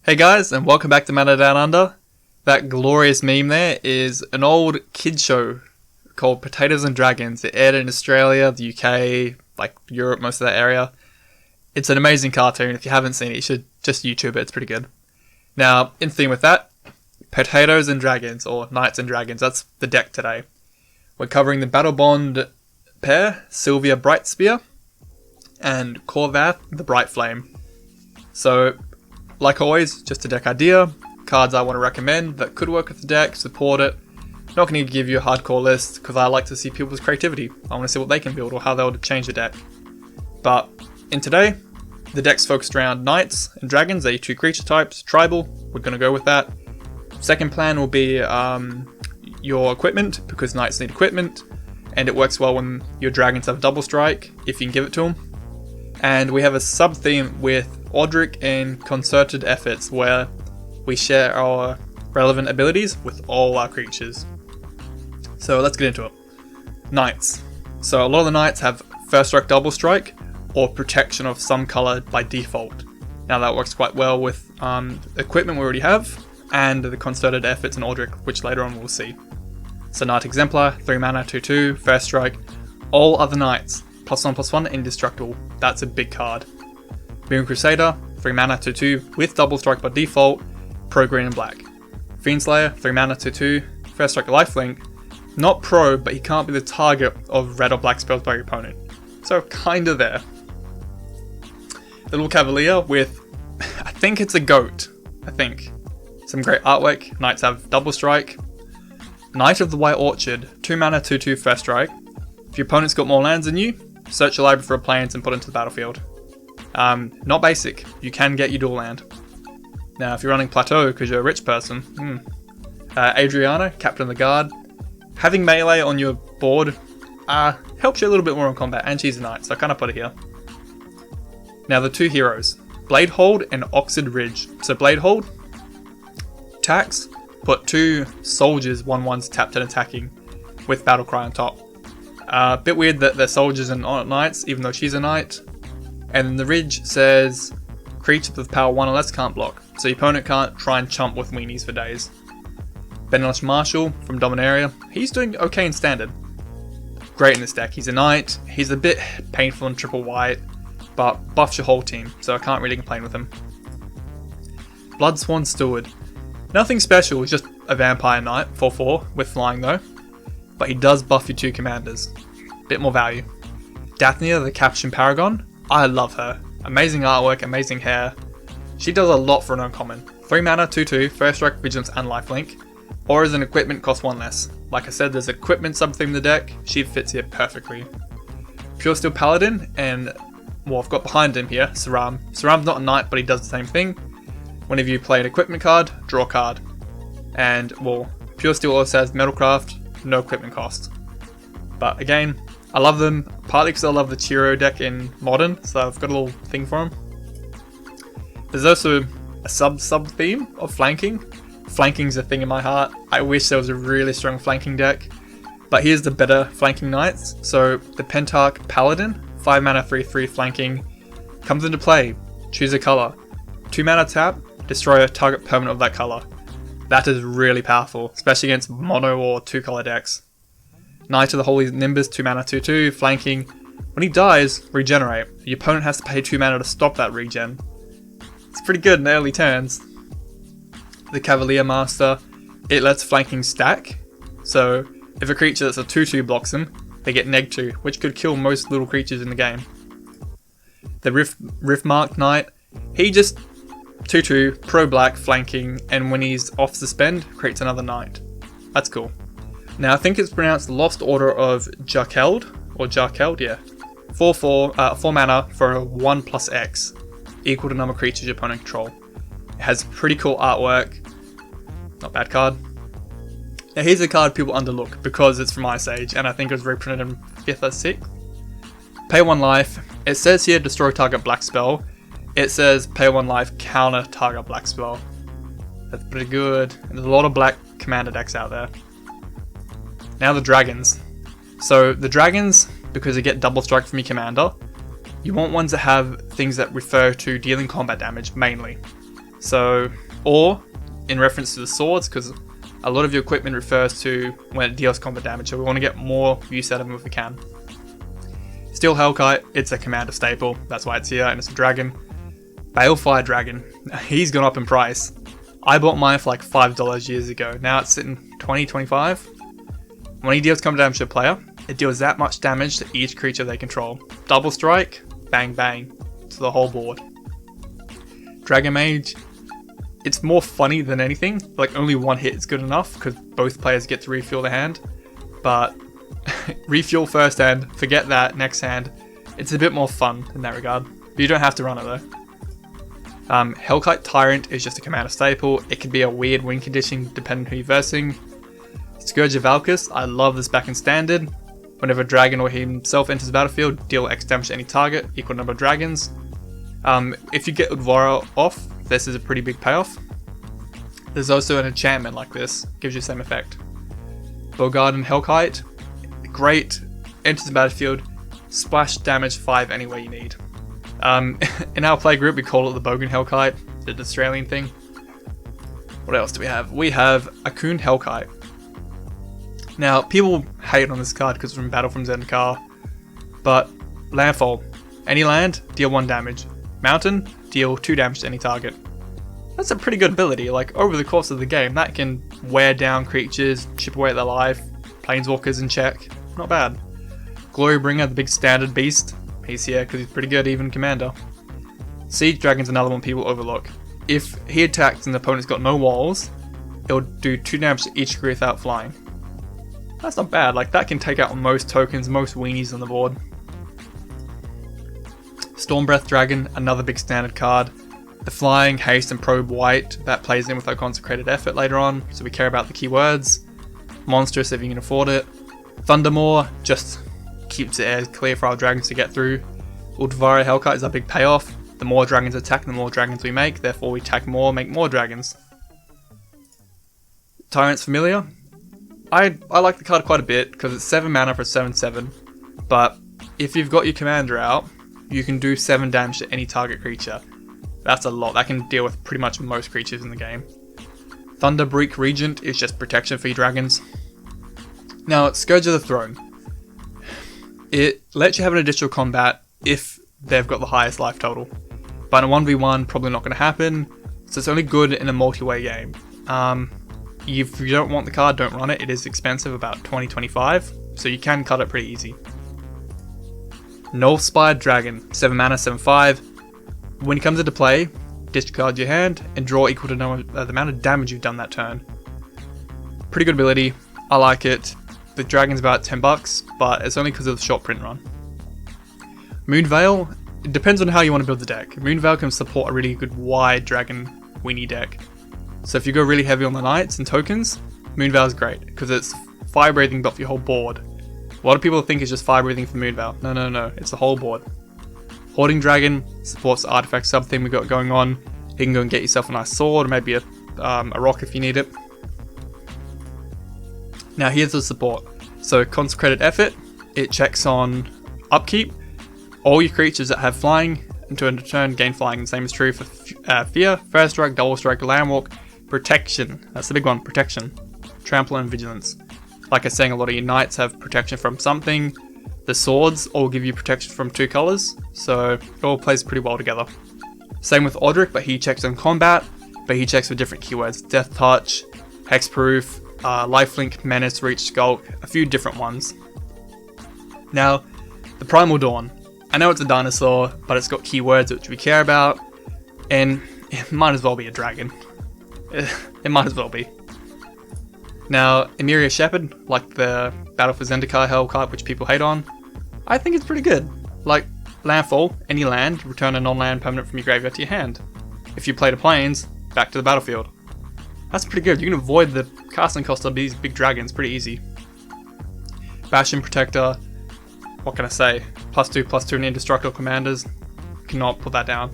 Hey guys, and welcome back to Mana Down Under. That glorious meme there is an old kid show called Potatoes and Dragons. It aired in Australia, the UK, like Europe, most of that area. It's an amazing cartoon. If you haven't seen it, you should just YouTube it. It's pretty good. Now, in theme with that, Potatoes and Dragons, or Knights and Dragons. That's the deck today. We're covering the Battle Bond pair, Sylvia Brightspear, and Khorvath, the Bright Flame. So, like always, just a deck idea, cards I want to recommend that could work with the deck, support it. Not going to give you a hardcore list because I like to see people's creativity. I want to see what they can build or how they would change the deck. But in today, the deck's focused around Knights and Dragons. They're two creature types, tribal. We're going to go with that. Second plan will be your equipment, because Knights need equipment, and it works well when your Dragons have double strike if you can give it to them. And we have a sub-theme with Audric and Concerted Efforts, where we share our relevant abilities with all our creatures. So let's get into it. Knights. So a lot of the Knights have First Strike, Double Strike, or Protection of some color by default. Now that works quite well with equipment we already have, and the Concerted Efforts and Audric, which later on we'll see. So Knight Exemplar, 3 mana, 2/2, First Strike. All other Knights, +1/+1, indestructible. That's a big card. Moon Crusader, 3 mana, 2/2, with double strike by default, pro green and black. Fiendslayer, 3 mana, 2/2, First Strike lifelink, not pro, but he can't be the target of red or black spells by your opponent. So kinda there. The little Cavalier with, I think it's a goat, Some great artwork. Knights have double strike. Knight of the White Orchard, 2 mana, 2/2, First Strike. If your opponent's got more lands than you, search your library for a plains and put it into the battlefield. Not basic, you can get your dual land. Now if you're running Plateau because you're a rich person, Adriana, Captain of the Guard. Having melee on your board helps you a little bit more in combat, and she's a knight, so I kind of put it here. Now the two heroes, Bladehold and Oxid Ridge. So Bladehold, tax, put 2 soldiers 1/1s tapped and attacking with Battlecry on top. Bit weird that they're soldiers and not knights, even though she's a knight. And then the Ridge says, creatures with power 1 or less can't block, so your opponent can't try and chump with weenies for days. Benelish Marshall from Dominaria, he's doing okay in Standard. Great in this deck, he's a knight, he's a bit painful in triple white, but buffs your whole team, so I can't really complain with him. Bloodsworn Steward, nothing special, he's just a vampire knight, 4/4, with flying though, but he does buff your 2 commanders, bit more value. Dathnia, the Caption Paragon, I love her. Amazing artwork, amazing hair. She does a lot for an uncommon. 3 mana, 2/2, First Strike, Vigilance, and Lifelink. Or as an equipment, costs 1 less. Like I said, there's equipment sub-theme in the deck. She fits here perfectly. Pure Steel Paladin, and well, I've got behind him here, Saram. Saram's not a knight, but he does the same thing. Whenever you play an equipment card, draw a card. And well, Pure Steel also has Metalcraft, no equipment cost. But again, I love them, partly because I love the Chiro deck in Modern, so I've got a little thing for them. There's also a sub-theme of flanking. Flanking's a thing in my heart. I wish there was a really strong flanking deck. But here's the better flanking knights. So the Pentarch Paladin, 5 mana, 3/3 flanking, comes into play. Choose a color. 2 mana tap, destroy a target permanent of that color. That is really powerful, especially against mono or 2 color decks. Knight of the Holy Nimbus, 2 mana, 2/2, flanking. When he dies, regenerate. Your opponent has to pay 2 mana to stop that regen. It's pretty good in the early turns. The Cavalier Master, it lets flanking stack. So if a creature that's a 2/2 blocks them, they get -2, which could kill most little creatures in the game. The Riftmark Knight, he just 2/2, pro black, flanking, and when he's off suspend, creates another knight. That's cool. Now I think it's pronounced Lost Order of Jarkeld, or Jarkeld, yeah. 4 mana for a 1+X, equal to number of creatures your opponent control. It has pretty cool artwork, not bad card. Now here's a card people underlook because it's from Ice Age, and I think it was reprinted in 5th or 6th. Pay 1 life, it says here destroy target black spell, it says pay 1 life, counter target black spell. That's pretty good, and there's a lot of black commander decks out there. Now the dragons. So the dragons, because they get double strike from your commander, you want ones that have things that refer to dealing combat damage mainly. So, or in reference to the swords, because a lot of your equipment refers to when it deals combat damage, so we want to get more use out of them if we can. Steel Hellkite, it's a commander staple, that's why it's here, and it's a dragon. Balefire Dragon, he's gone up in price. I bought mine for like $5 years ago, now it's sitting $20, $25. When he deals combat damage to a player, it deals that much damage to each creature they control. Double strike, bang bang, to the whole board. Dragon Mage, it's more funny than anything, like only one hit is good enough because both players get to refuel their hand, but refuel first hand, forget that, next hand, it's a bit more fun in that regard, but you don't have to run it though. Hellkite Tyrant is just a commander staple, it can be a weird win condition depending on who you're versing. Scourge of Valkus, I love this back in standard. Whenever a dragon or he himself enters the battlefield, deal X damage to any target, equal number of dragons. If you get Udvara off, this is a pretty big payoff. There's also an enchantment like this, gives you the same effect. Bowgarden Hellkite, great, enters the battlefield, splash damage 5 anywhere you need. In our play group we call it the Bogan Hellkite, the Australian thing. What else do we have? We have Akun Hellkite. Now, people hate on this card because it's from Battle from Zendikar, but landfall. Any land, deal 1 damage. Mountain, deal 2 damage to any target. That's a pretty good ability, like over the course of the game, that can wear down creatures, chip away at their life, planeswalkers in check, not bad. Glorybringer, the big standard beast, he's here because he's pretty good even commander. Siege Dragon's another one people overlook. If he attacks and the opponent's got no walls, it'll do 2 damage to each creature without flying. That's not bad, like that can take out most tokens, most weenies on the board. Stormbreath Dragon, another big standard card. The flying, haste and probe white, that plays in with our consecrated effort later on, so we care about the keywords. Monstrous if you can afford it. Thundermaw, just keeps the air clear for our dragons to get through. Udvara Hellkite is our big payoff. The more dragons attack, the more dragons we make, therefore we attack more, make more dragons. Tyrant's Familiar. I like the card quite a bit because it's 7 mana for 7/7, but if you've got your commander out, you can do 7 damage to any target creature. That's a lot, that can deal with pretty much most creatures in the game. Thunderbreak Regent is just protection for your dragons. Now, Scourge of the Throne. It lets you have an additional combat if they've got the highest life total. But in a 1v1, probably not going to happen, so it's only good in a multi-way game. If you don't want the card, don't run it. It is expensive, about $20-25, so you can cut it pretty easy. Nullspired Dragon, 7 mana, 7/5. When it comes into play, discard your hand and draw equal to the amount of damage you've done that turn. Pretty good ability, I like it. The dragon's about $10, but it's only because of the short print run. Moonveil, it depends on how you want to build the deck. Moonveil can support a really good wide dragon weenie deck. So if you go really heavy on the knights and tokens, Moonveil is great, because it's fire breathing but for your whole board. A lot of people think it's just fire breathing for Moonveil. No, it's the whole board. Hoarding Dragon supports the artifact sub thing we got going on. You can go and get yourself a nice sword, or maybe a rock if you need it. Now here's the support. So Consecrated Effort, it checks on upkeep. All your creatures that have flying, into a turn gain flying. The same is true for Fear, First Strike, Double Strike, Landwalk. Protection, that's the big one, protection. Trample and Vigilance. Like I was saying, a lot of your knights have protection from something. The swords all give you protection from 2 colors, so it all plays pretty well together. Same with Odric, but he checks on combat, but he checks for different keywords. Death Touch, Hexproof, Lifelink, Menace, Reach, Skulk, a few different ones. Now, the Primal Dawn. I know it's a dinosaur, but it's got keywords which we care about, and it might as well be a dragon. It might as well be. Now, Emeria Shepherd, like the Battle for Zendikar Hellkite, which people hate on, I think it's pretty good. Like, landfall, any land, return a non-land permanent from your graveyard to your hand. If you play the plains, back to the battlefield. That's pretty good, you can avoid the casting cost of these big dragons pretty easy. Bastion Protector, what can I say? +2/+2 and indestructible commanders, cannot put that down.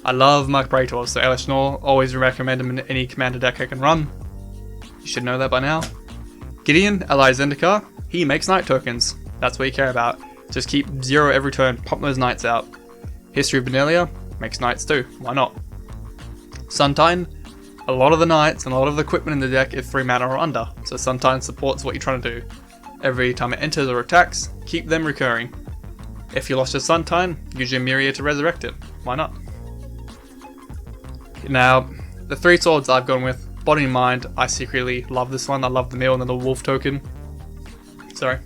I love Mark Praetors, so Elish Nor, always recommend him in any commander deck I can run. You should know that by now. Gideon, ally Zendikar, he makes knight tokens. That's what you care about. Just keep 0 every turn, pump those knights out. History of Benelia, makes knights too, why not? Suntine, a lot of the knights and a lot of the equipment in the deck is 3 mana or under, so Suntine supports what you're trying to do. Every time it enters or attacks, keep them recurring. If you lost your Suntine, use your Myriad to resurrect it. Why not? Now, the 3 swords I've gone with, bottom in mind, I secretly love this one. I love the mill and the little wolf token. Sorry.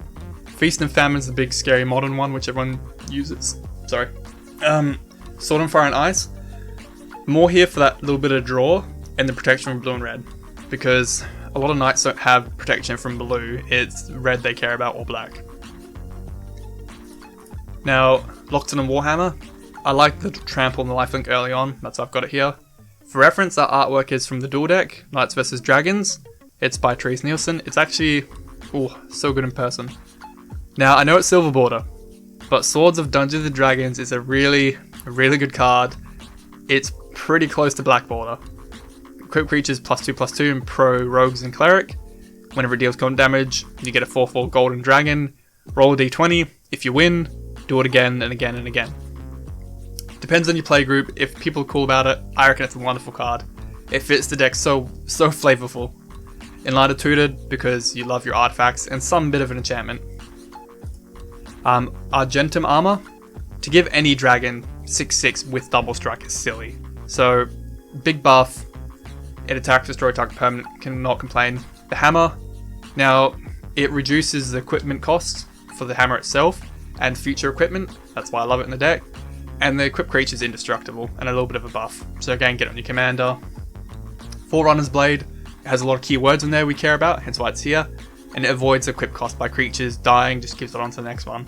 Feast and Famine's the big scary modern one which everyone uses. Sorry. Sword and Fire and Ice. More here for that little bit of draw and the protection from blue and red. Because a lot of knights don't have protection from blue, it's red they care about or black. Now, Lockton and Warhammer. I like the trample and the lifelink early on, that's why I've got it here. For reference, that artwork is from the dual deck, Knights vs Dragons. It's by Therese Nielsen. It's actually, so good in person. Now, I know it's silver border, but Swords of Dungeons and Dragons is a really good card. It's pretty close to black border. Equip creatures +2/+2 and pro rogues and cleric. Whenever it deals combat damage, you get a 4/4 golden dragon. Roll a d20. If you win, do it again and again and again. Depends on your play group. If people are cool about it, I reckon it's a wonderful card. It fits the deck so flavorful. Enlightened Tutored because you love your artifacts and some bit of an enchantment. Argentum Armor. To give any dragon 6/6 with double strike is silly. So, big buff. It attacks, destroy, target permanent, cannot complain. The Hammer. Now, it reduces the equipment costs for the hammer itself and future equipment. That's why I love it in the deck. And the equipped creature is indestructible and a little bit of a buff. So again, get it on your commander. Forerunner's Blade. It has a lot of keywords in there we care about, hence why it's here. And it avoids equip cost by creatures dying, just gives it on to the next one.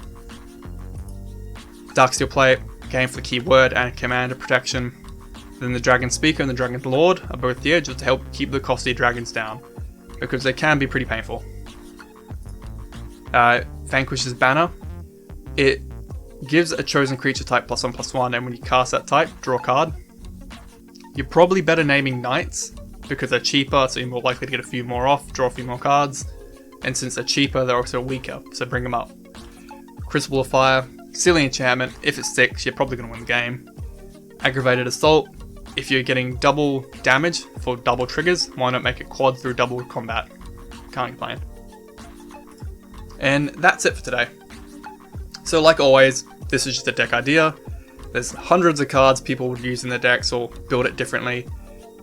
Darksteel Plate, again for the keyword and commander protection. Then the Dragon Speaker and the Dragon Lord are both here just to help keep the cost of your dragons down, because they can be pretty painful. Vanquish's Banner. It gives a chosen creature type +1/+1, and when you cast that type, draw a card. You're probably better naming knights, because they're cheaper, so you're more likely to get a few more off, draw a few more cards. And since they're cheaper, they're also weaker, so bring them up. Crucible of Fire, silly enchantment. If it sticks, you're probably going to win the game. Aggravated Assault. If you're getting double damage for double triggers, why not make it quad through double combat? Can't complain. And that's it for today. So like always, this is just a deck idea. There's hundreds of cards people would use in their decks or build it differently.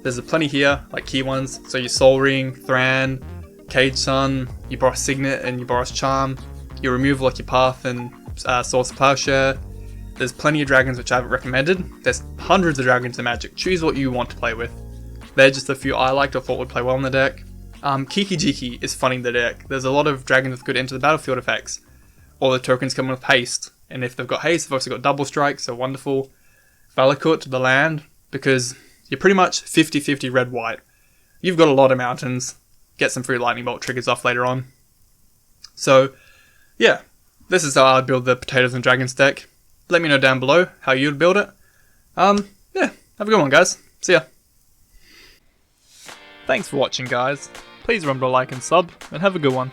There's plenty here, like key ones. So your Soul Ring, Thran, Cage Sun, you Boros Signet and you Boros Charm, your removal like your Path and Source of Plowshare. There's plenty of dragons which I haven't recommended. There's hundreds of dragons in Magic. Choose what you want to play with. They're just a few I liked or thought would play well in the deck. Kiki Jiki is fun in the deck. There's a lot of dragons with good Enter the Battlefield effects. All the tokens come with haste. And if they've got haste, they've also got double strike, so wonderful. Valakut, the land, because you're pretty much 50-50 red-white. You've got a lot of mountains. Get some free lightning bolt triggers off later on. So, yeah. This is how I build the Potatoes and Dragons deck. Let me know down below how you'd build it. Yeah, have a good one, guys. See ya. Thanks for watching, guys. Please remember to like and sub, and have a good one.